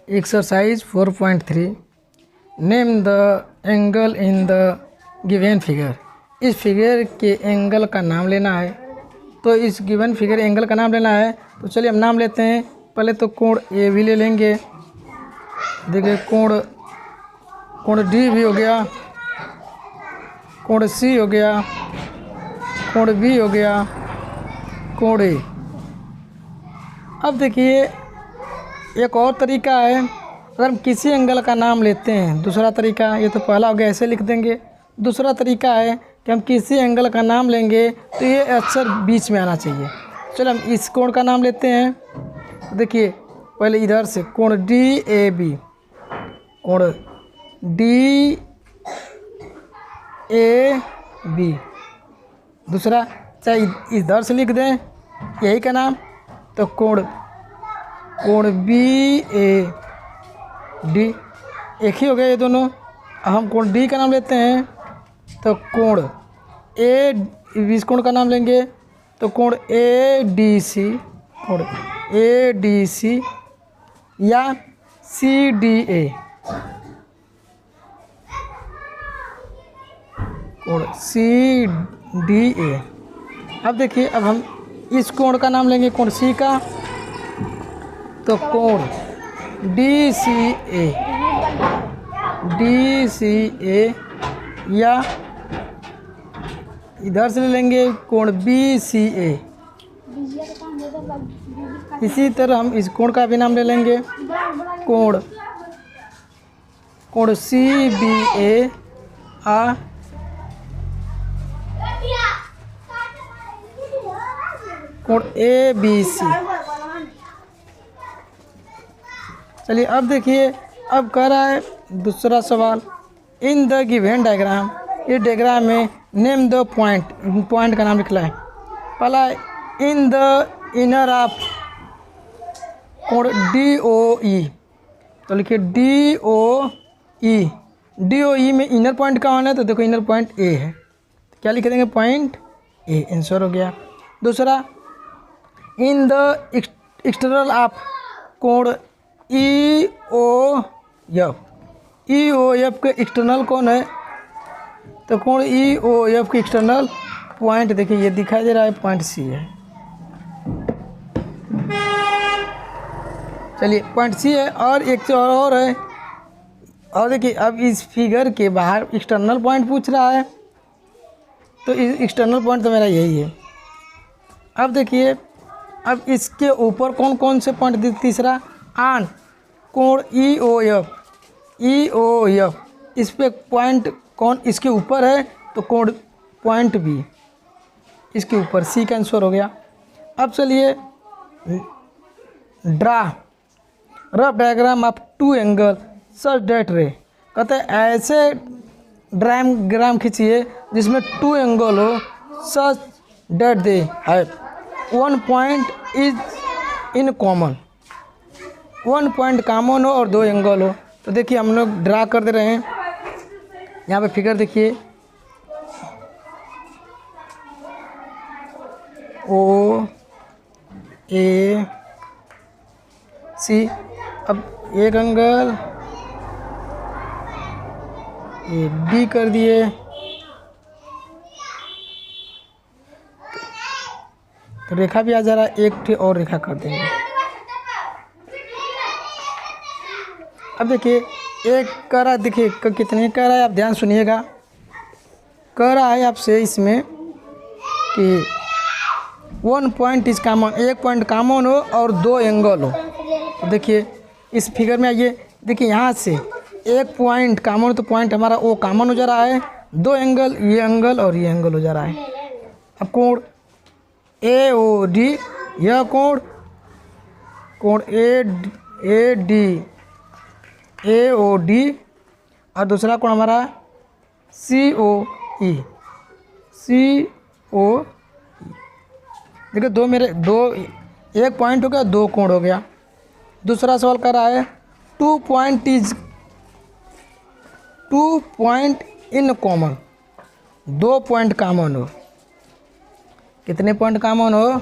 Exercise 4.3 name the angle in the given figure. इस figure के angle का नाम लेना है। तो इस गिवन फिगर एंगल का नाम लेना है, तो चलिए हम नाम लेते हैं। पहले तो कोण ए भी ले लेंगे। देखिए कोण डी भी हो गया, कोण सी हो गया, कोण बी हो गया, कोण ए। अब देखिए एक और तरीका है, अगर हम किसी एंगल का नाम लेते हैं, दूसरा तरीका, ये तो पहला हो गया, ऐसे लिख देंगे। दूसरा तरीका है कि हम किसी एंगल का नाम लेंगे तो ये अक्षर बीच में आना चाहिए। चलो हम इस कोण का नाम लेते हैं। देखिए पहले इधर से कोण डी ए बी, कोण डी ए बी। दूसरा चाहे इधर से लिख दें यही का नाम, तो कोण बी ए डी, एक ही हो गया ये दोनों। अब हम कोण डी का नाम लेते हैं, तो कोण ए, इस कोण का नाम लेंगे तो कोण ए डी सी, कोण ए डी सी या सी डी ए, कोण सी डी ए। अब देखिए अब हम इस कोण का नाम लेंगे, कोण सी का, तो कोण डी सी ए या इधर से ले लेंगे कोण बी सी ए। इसी तरह हम इस कोण का भी नाम ले लेंगे, कोण सी बी ए आ कोण ए बी सी। चलिए अब देखिए, अब कह रहा है दूसरा सवाल, इन द गिवन डायग्राम। इस डायग्राम में नेम द पॉइंट का नाम लिखना है। पहला इन द इनर ऑफ कोण डी ओ ई, तो लिखिए डी ओ ई में इनर पॉइंट कौन है, तो देखो इनर पॉइंट ए है, तो क्या लिख देंगे, पॉइंट ए, आंसर हो गया। दूसरा इन द एक्सटर्नल ऑफ कोण ई ओ एफ के एक्सटर्नल कौन है, तो कोण ई ओ एफ के एक्सटर्नल पॉइंट, देखिए ये दिखाई दे रहा है, पॉइंट सी है। चलिए पॉइंट सी है, और एक और है। और देखिए अब इस फिगर के बाहर एक्सटर्नल पॉइंट पूछ रहा है, तो एक्सटर्नल पॉइंट तो मेरा यही है। अब देखिए अब इसके ऊपर कौन कौन से पॉइंट, तीसरा आन कोण ई ओ एफ, इस पे पॉइंट कौन इसके ऊपर है, तो कोण पॉइंट बी इसके ऊपर, सी का आंसर हो गया। अब चलिए draw rough diagram of two angle such that ray, कहते हैं ऐसे डायग्राम खींचिए जिसमें टू एंगल हो, सच डेट दे है one point is in common, one point common हो और दो एंगल हो। तो देखिए हम लोग ड्रा कर दे रहे हैं। यहाँ पे फिगर देखिए ओ ए सी। अब एक एंगल ए बी कर दिए, तो रेखा भी आ जा रहा है, एक और रेखा कर देंगे। अब देखिए एक कह रहा है, देखिए कितने कह रहा है, आप ध्यान सुनिएगा। कह रहा है आपसे इसमें कि वन पॉइंट इज कॉमन, एक पॉइंट कॉमन हो और दो एंगल हो। तो देखिए इस फिगर में आइए, देखिए यहाँ से एक पॉइंट कॉमन हो, तो पॉइंट हमारा वो कॉमन हो जा रहा है, दो एंगल, ये एंगल और ये एंगल हो जा रहा है। अब कोण ए ओ डी, यह कोण ए ओ डी, और दूसरा कोण हमारा सी ओ ई। देखिए दो एक पॉइंट हो गया, दो कोण हो गया। दूसरा सवाल कर रहा है टू पॉइंट इन कॉमन, दो पॉइंट कॉमन हो। कितने पॉइंट कॉमन हो,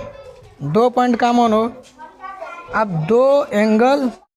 दो पॉइंट कॉमन हो। अब दो एंगल